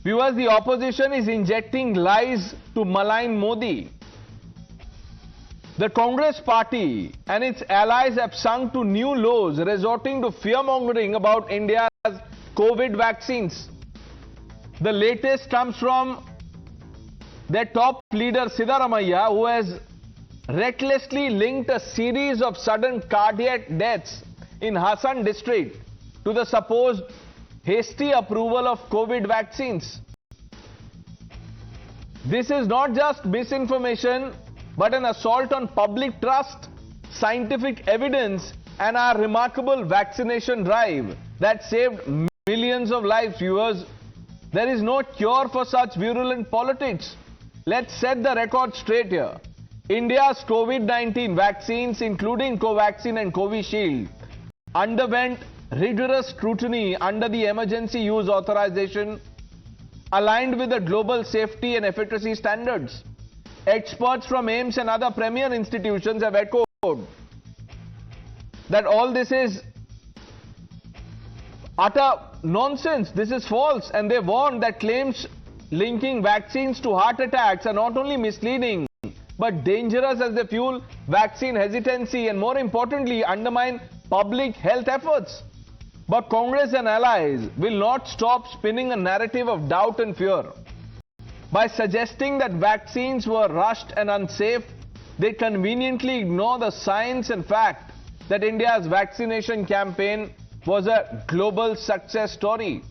Viewers, the opposition is injecting lies to malign Modi. The Congress party and its allies have sunk to new lows, resorting to fear-mongering about India's COVID vaccines. The latest comes from their top leader Siddaramaiah, who has recklessly linked a series of sudden cardiac deaths in Hassan district to the supposed hasty approval of COVID vaccines. This is not just misinformation, but an assault on public trust, scientific evidence, and our remarkable vaccination drive that saved millions of lives. Viewers, there is no cure for such virulent politics. Let's set the record straight here. India's COVID-19 vaccines, including Covaxin and Covishield, underwent rigorous scrutiny under the emergency use authorization aligned with the global safety and efficacy standards. Experts from AIIMS and other premier institutions have echoed that all this is utter nonsense. This is false, and they warned that claims linking vaccines to heart attacks are not only misleading but dangerous, as they fuel vaccine hesitancy and, more importantly, undermine public health efforts. But Congress and allies will not stop spinning a narrative of doubt and fear. By suggesting that vaccines were rushed and unsafe, they conveniently ignore the science and fact that India's vaccination campaign was a global success story.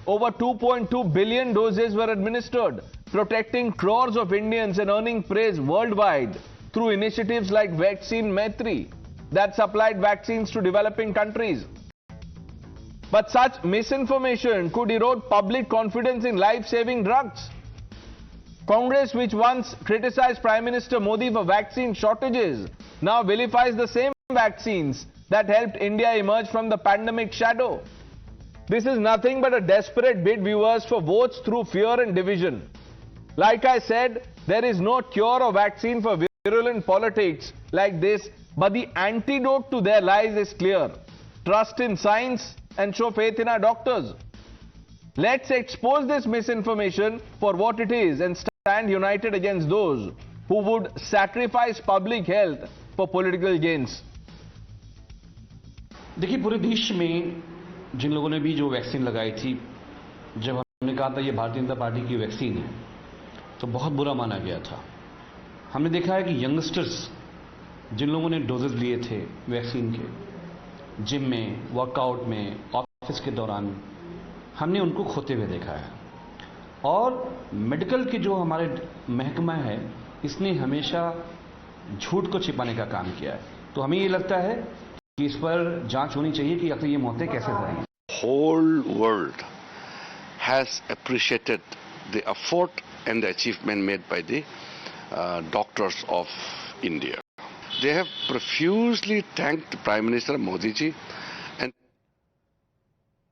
Over 2.2 billion doses were administered, protecting crores of Indians and earning praise worldwide through initiatives like Vaccine Maitri that supplied vaccines to developing countries. But such misinformation could erode public confidence in life-saving drugs. Congress, which once criticized Prime Minister Modi for vaccine shortages, now vilifies the same vaccines that helped India emerge from the pandemic shadow. This is nothing but a desperate bid, viewers, for votes through fear and division. Like I said, there is no cure or vaccine for virulent politics like this, but the antidote to their lies is clear. Trust in science and show faith in our doctors. Let's expose this misinformation for what it is and stand united against those who would sacrifice public health for political gains. देखिए, पूरे देश में जिन लोगों ने भी जो vaccine लगाई थी, जब हमने कहा था ये भारतीय जनता पार्टी की वैक्सीन है, तो बहुत बुरा माना गया था। हमने देखा है कि यंगस्टर्स जिन लोगों ने डोजेस लिए थे वैक्सीन के, जिम में, वर्कआउट में, ऑफिस के दौरान, हमने उनको खोते हुए देखा है। और मेडिकल की जो हमारे महकमा है, इसने हमेशा झूठ को छिपाने का काम किया है। तो हमें ये लगता है कि इस पर जांच होनी चाहिए कि आखिर ये मौतें कैसे हो रही हैं। Whole world has appreciated the effort and the achievement made by the doctors of India. They have profusely thanked Prime Minister Modi ji and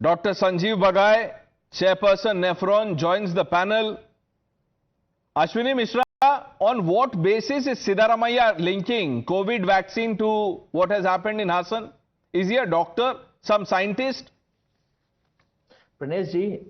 Dr. Sanjeev Bagai, Chairperson Nephron, joins the panel. Ashwini Mishra, on what basis is Siddaramaiah linking COVID vaccine to what has happened in Hassan? Is he a doctor, some scientist? Pranesh ji,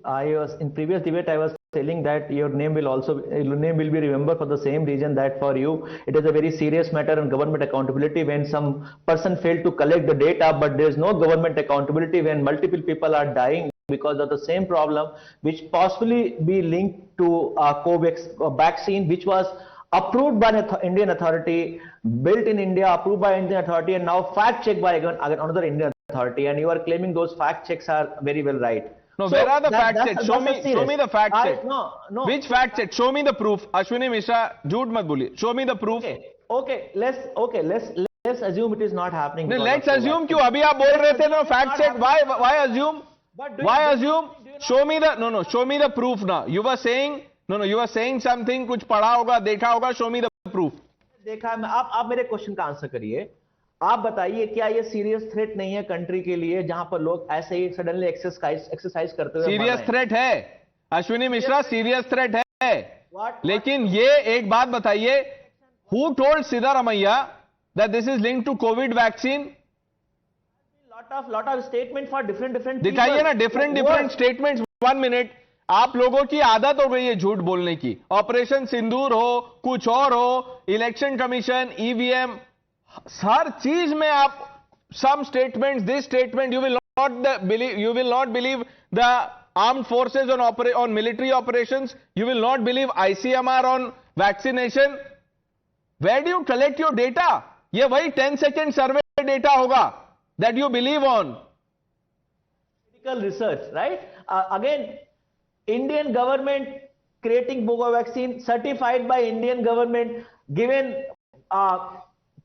in previous debate I was telling that your name will be remembered for the same reason that for you it is a very serious matter on government accountability when some person failed to collect the data, but there is no government accountability when multiple people are dying because of the same problem, which possibly be linked to Covax vaccine, which was approved by an Indian authority, built in India, approved by Indian authority, and now fact checked by another Indian authority, and you are claiming those fact checks are very well right. No, so where are the fact checks? Show me the fact check. No. Which fact check? Show me the proof. Ashwini Mishra, jhoot mat boliye. Show me the proof. Okay. Let's assume it is not happening. No, let's assume क्यों? अभी आप बोल रहे थे ना fact check. Why assume? Why assume? Show me the show me the proof now. You were saying you were saying something. कुछ पढ़ा होगा, देखा होगा. Show me the proof. देखा है मैं. आप मेरे क्वेश्चन का आंसर करिए. आप बताइए क्या ये सीरियस थ्रेट नहीं है कंट्री के लिए जहां पर लोग ऐसे ही सडनली एक्सरसाइज करते हुए? सीरियस थ्रेट है अश्विनी मिश्रा, सीरियस थ्रेट है। लेकिन ये एक बात बताइए, who told Siddaramaiah that this is linked to Covid vaccine? lot of statement for different दिखाइए ना डिफरेंट स्टेटमेंट्स। 1 minute, आप लोगों की आदत हो गई है झूठ बोलने की. ऑपरेशन सिंदूर हो, कुछ और हो, इलेक्शन कमीशन, ईवीएम, हर चीज में आप some statements, this statement, you will not believe the armed forces on military operations. You will not believe ICMR on vaccination. Where do you collect your data? ये वही 10-second survey data होगा that you believe on. Medical research, right? Again, Indian government creating Boga vaccine, certified by Indian government, given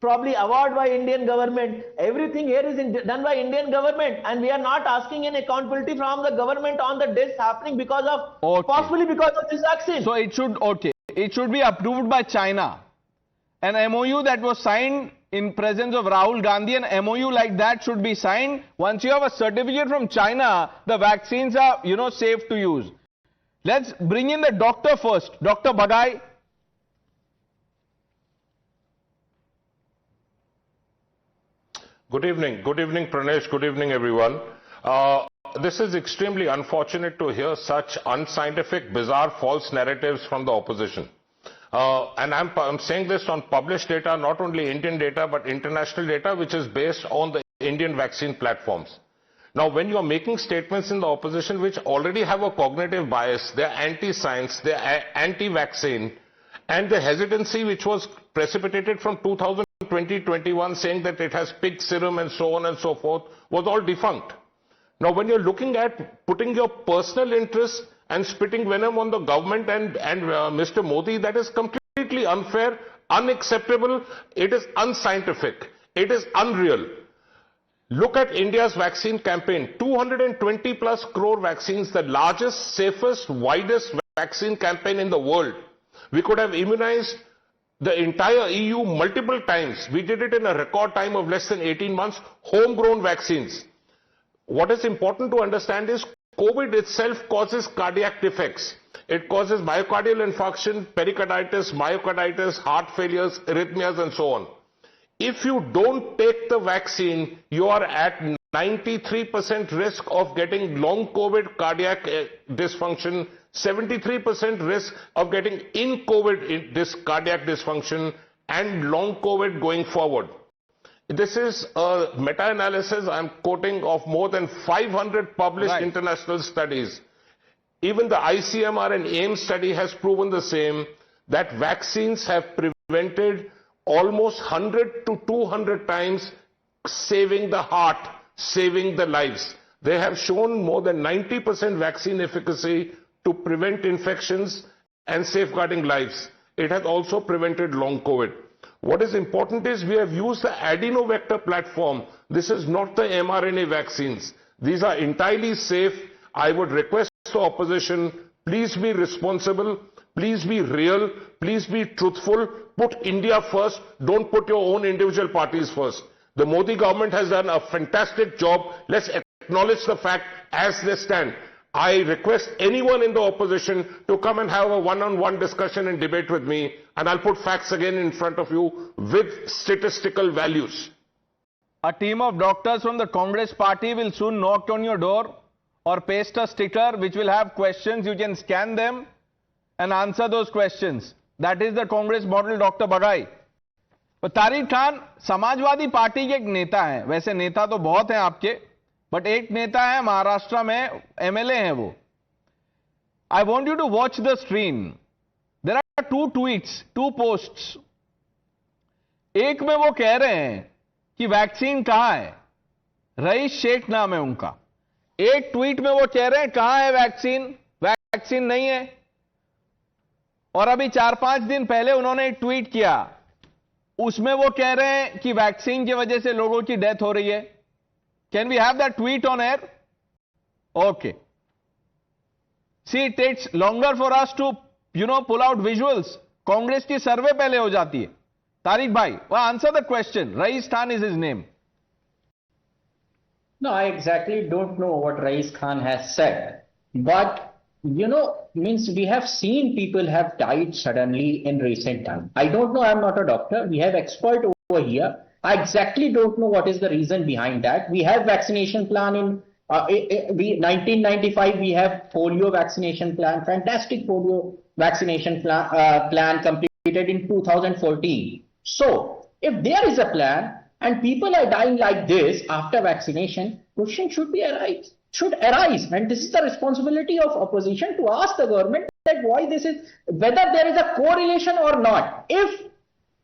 probably award by Indian government. Everything here is done by Indian government, and we are not asking any accountability from the government on the deaths happening because of possibly because of this vaccine. So it should be approved by China. An MOU that was signed in presence of Rahul Gandhi, an MOU like that should be signed. Once you have a certificate from China, the vaccines are, safe to use. Let's bring in the doctor first. Dr. Bagai. Good evening, Pranesh. Good evening, everyone. This is extremely unfortunate to hear such unscientific, bizarre, false narratives from the opposition. And I'm saying this on published data, not only Indian data, but international data, which is based on the Indian vaccine platforms. Now, when you are making statements in the opposition which already have a cognitive bias, they're anti-science, they're anti-vaccine, and the hesitancy which was precipitated from 2020-21 saying that it has pig serum and so on and so forth was all defunct. Now, when you're looking at putting your personal interests and spitting venom on the government and Mr. Modi, that is completely unfair, unacceptable, it is unscientific, it is unreal. Look at India's vaccine campaign, 220 plus crore vaccines, the largest, safest, widest vaccine campaign in the world. We could have immunized the entire EU multiple times. We did it in a record time of less than 18 months, homegrown vaccines. What is important to understand is COVID itself causes cardiac defects. It causes myocardial infarction, pericarditis, myocarditis, heart failures, arrhythmias and so on. If you don't take the vaccine, you are at 93% risk of getting long COVID cardiac dysfunction, 73% risk of getting in COVID this cardiac dysfunction and long COVID going forward. This is a meta-analysis I'm quoting of more than 500 published international studies. Even the ICMR and AIMS study has proven the same, that vaccines have prevented almost 100 to 200 times saving the heart, saving the lives. They have shown more than 90% vaccine efficacy to prevent infections and safeguarding lives. It has also prevented long COVID. What is important is we have used the adenovector platform. This is not the mRNA vaccines. These are entirely safe. I would request the opposition, please be responsible, please be real, please be truthful, put India first, don't put your own individual parties first. The Modi government has done a fantastic job. Let's acknowledge the fact as they stand. I request anyone in the opposition to come and have a one-on-one discussion and debate with me, and I'll put facts again in front of you with statistical values. A team of doctors from the Congress party will soon knock on your door or paste a sticker which will have questions. You can scan them and answer those questions. That is the Congress model, Dr. Bagai. But Tariq Khan, Samajwadi party के एक नेता हैं. वैसे नेता तो बहुत हैं आपके, बट एक नेता है महाराष्ट्र में, एमएलए हैं वो. I want you to watch the screen. There are two tweets, two posts. एक में वो कह रहे हैं कि वैक्सीन कहां है. रईस शेख नाम है उनका. एक ट्वीट में वो कह रहे हैं कहां है वैक्सीन, वैक्सीन नहीं है. और अभी 4-5 दिन पहले उन्होंने एक ट्वीट किया, उसमें वो कह रहे हैं कि वैक्सीन की वजह से लोगों की डेथ हो रही है. Can we have that tweet on air? Okay. See, it takes longer for us to, pull out visuals. Congress की सर्वे पहले हो जाती है. तारिक भाई, well, answer the question. Rais Khan is his name. No, I exactly don't know what Rais Khan has said. But, means we have seen people have died suddenly in recent time. I don't know, I'm not a doctor. We have expert over here. I exactly don't know what is the reason behind that. We have vaccination plan in We 1995 we have polio vaccination plan, fantastic polio vaccination plan completed in 2014. So if there is a plan and people are dying like this after vaccination, question should arise, and this is the responsibility of opposition to ask the government that why this is, whether there is a correlation or not. If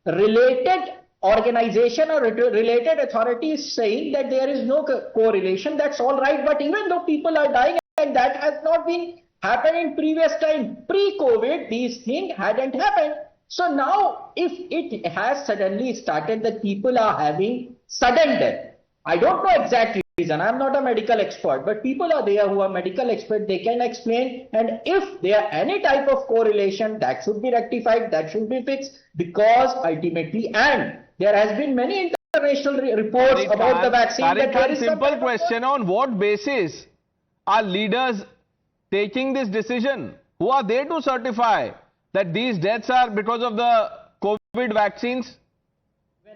related organization or related authority is saying that there is no correlation, that's all right. But even though people are dying, and that has not been happened in previous time, pre-COVID, these things hadn't happened. So now, if it has suddenly started that people are having sudden death, I don't know exact reason, I'm not a medical expert, but people are there who are medical experts, they can explain, and if there are any type of correlation, that should be rectified, that should be fixed, because ultimately, and there has been many international reports about the vaccine. Tariq, simple question, on what basis are leaders taking this decision? Who are they to certify that these deaths are because of the COVID vaccines?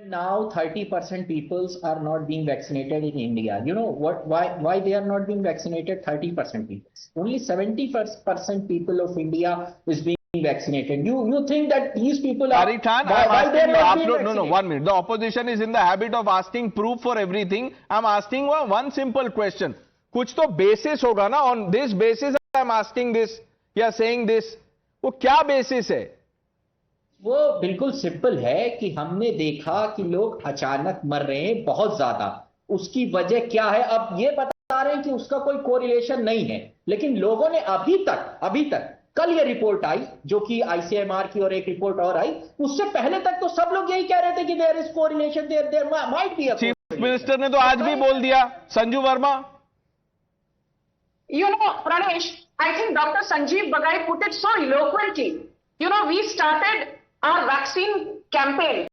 Now 30% people are not being vaccinated in India. You know what? Why they are not being vaccinated? 30% people. Only 70% people of India is being vaccinated. You think that these people are? Why they are not being vaccinated? No, 1 minute. The opposition is in the habit of asking proof for everything. I'm asking one simple question. कुछ तो basis होगा ना? On this basis, I'm asking this. या saying this. वो क्या basis है? वो बिल्कुल सिंपल है कि हमने देखा कि लोग अचानक मर रहे हैं बहुत ज्यादा, उसकी वजह क्या है? अब ये बता रहे हैं कि उसका कोई कोरिलेशन नहीं है, लेकिन लोगों ने अभी तक कल ये रिपोर्ट आई जो कि आईसीएमआर की और एक रिपोर्ट और आई, उससे पहले तक तो सब लोग यही कह रहे थे कि there is correlation, there might be a correlation. Chief minister ने तो आज भी बोल दिया, Sanju Verma. You know, Pranesh, I think Dr. Sanjeev Bagai put it so eloquently. You know, we started our vaccine campaign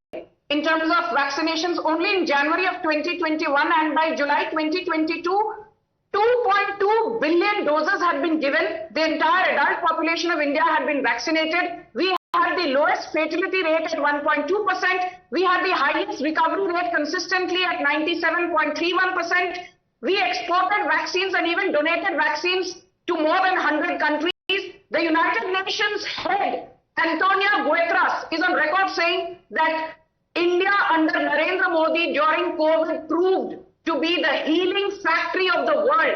in terms of vaccinations only in January of 2021, and by July 2022, 2.2 billion doses had been given. The entire adult population of India had been vaccinated. We had the lowest fatality rate at 1.2%. We had the highest recovery rate consistently at 97.31%. We exported vaccines and even donated vaccines to more than 100 countries. The United Nations head, Antonio Guterres, is on record saying that India under Narendra Modi during COVID proved to be the healing factory of the world.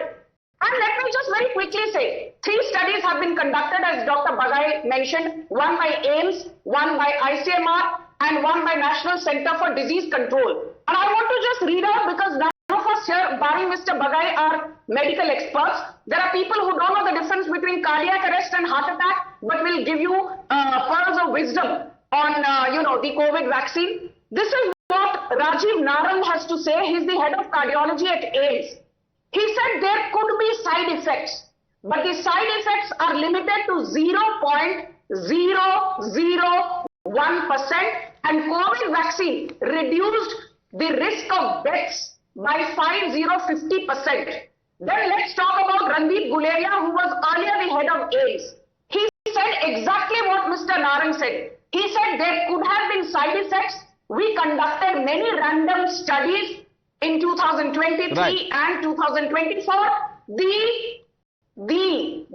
And let me just very quickly say, 3 studies have been conducted, as Dr. Bagai mentioned, one by AIMS, one by ICMR, and one by National Center for Disease Control. And I want to just read out, because none of us here, barring Mr. Bagai, are medical experts. There are people who don't know the difference between cardiac arrest and heart attack, but will give you pearls of wisdom on, the COVID vaccine. This is what Rajiv Narang has to say. He's the head of cardiology at AIMS. He said there could be side effects, but the side effects are limited to 0.001%, and COVID vaccine reduced the risk of deaths by 50%. Then let's talk about Randeep Guleria, who was earlier the head of AIMS. He said exactly what Mr. Narang said. He said there could have been side effects. We conducted many random studies in 2023 and 2024.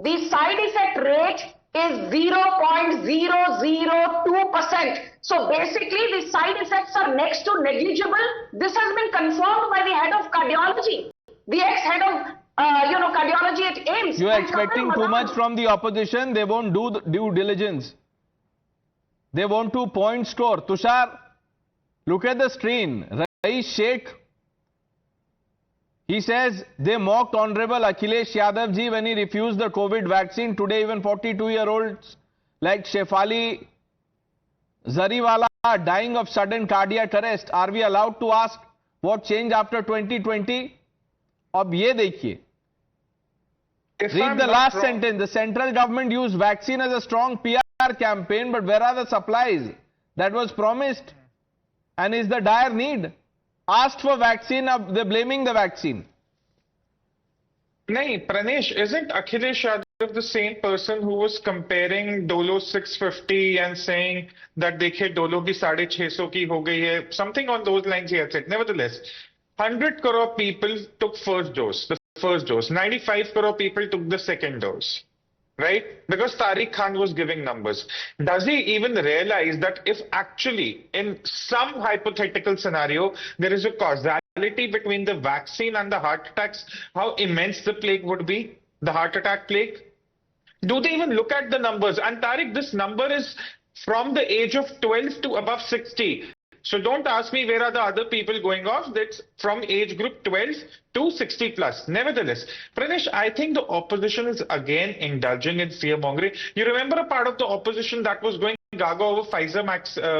The side effect rate is 0.002%. So basically the side effects are next to negligible. This has been confirmed by the head of cardiology, the ex-head of cardiology at AIMS. You are expecting too much from the opposition. They won't do the due diligence. They want to point score. Tushar, look at the screen. Rais Sheikh, he says they mocked Honorable Akhilesh Yadav ji when he refused the COVID vaccine. Today even 42-year-olds like Shefali Zariwala are dying of sudden cardiac arrest. Are we allowed to ask what changed after 2020? अब ये देखिए. Read the last sentence. The central government used vaccine as a strong PR campaign, but where are the supplies that was promised? And is the dire need? Asked for vaccine, they're blaming the vaccine. Nahin, Pranesh, isn't Akhilesh Yadav the same person who was comparing Dolo 650 and saying that dekhe Dolo ki 650 ki ho gayi hai? Something on those lines he had said. Nevertheless, 100 crore people took first dose. The first dose. 95 crore people took the second dose. Right? Because Tariq Khan was giving numbers. Does he even realize that if actually in some hypothetical scenario, there is a causality between the vaccine and the heart attacks, how immense the plague would be, the heart attack plague? Do they even look at the numbers? And Tariq, this number is from the age of 12 to above 60. So don't ask me where are the other people going off. That's from age group 12 to 60 plus. Nevertheless, Pranesh, I think the opposition is again indulging in fear mongering. You remember a part of the opposition that was going gaga over Pfizer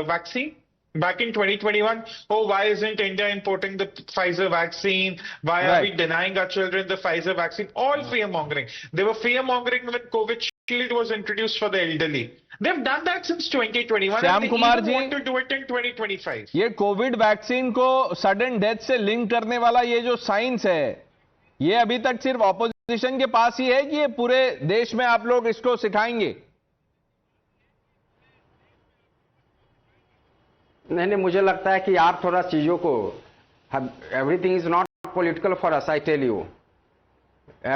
vaccine? Back in 2021, oh, why isn't India importing the Pfizer vaccine? Why are we denying our children the Pfizer vaccine? All fear mongering. They were fear mongering when COVID shield was introduced for the elderly. They've done that since 2021 and they even want to do it in 2025. ये Covid vaccine को sudden death से link करने वाला ये जो science है, ये अभी तक सिर्फ ऑपोजिशन के पास ही है कि ये पूरे देश में आप लोग इसको सिखाएंगे? नहीं, मुझे लगता है कि आप थोड़ा चीजों को, everything is not political for us, I tell you,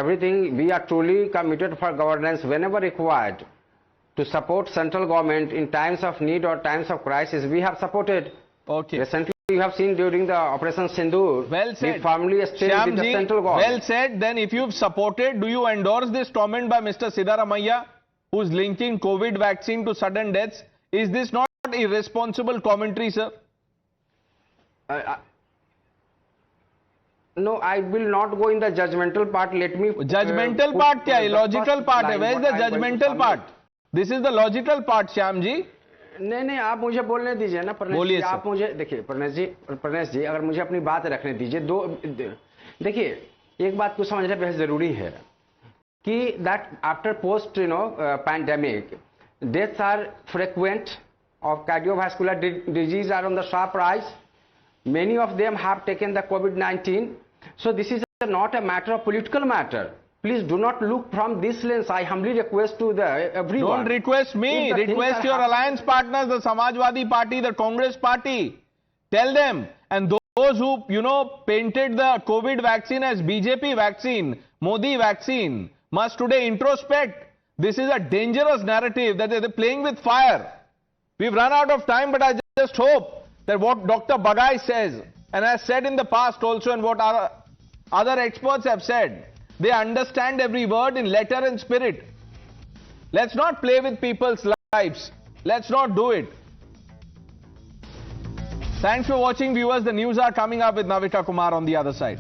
everything we are truly committed for governance whenever required to support central government in times of need or times of crisis. We have supported. Okay. Recently, you have seen during the Operation Sindoor. Well said. We firmly stayed with the central government. Well said. Then, if you've supported, do you endorse this comment by Mr. Siddaramaiah, who's linking COVID vaccine to sudden deaths? Is this not irresponsible commentary, sir? No, I will not go in the judgmental part. Let me. Judgmental part क्या है? Logical part है. Where is the judgmental part? This is the logical part, Shyam ji. नहीं, आप मुझे बोलने दीजिए ना प्रणेश जी. आप मुझे देखिए प्रणेश जी, अगर मुझे अपनी बात रखने दीजिए. देखिए, एक बात को समझना बेहद जरूरी है कि that after post pandemic deaths are frequent of cardiovascular disease are on the sharp rise. Many of them have taken the COVID-19. So this is not a matter of political matter. Please do not look from this lens. I humbly request to everyone. Don't request me. Request your alliance partners, the Samajwadi Party, the Congress Party. Tell them. And those who, painted the COVID vaccine as BJP vaccine, Modi vaccine, must today introspect. This is a dangerous narrative that they're playing with fire. We've run out of time, but I just hope that what Dr. Bagai says, and has said in the past also, and what our other experts have said, they understand every word in letter and spirit. Let's not play with people's lives. Let's not do it. Thanks for watching, viewers. The news are coming up with Navita Kumar on the other side.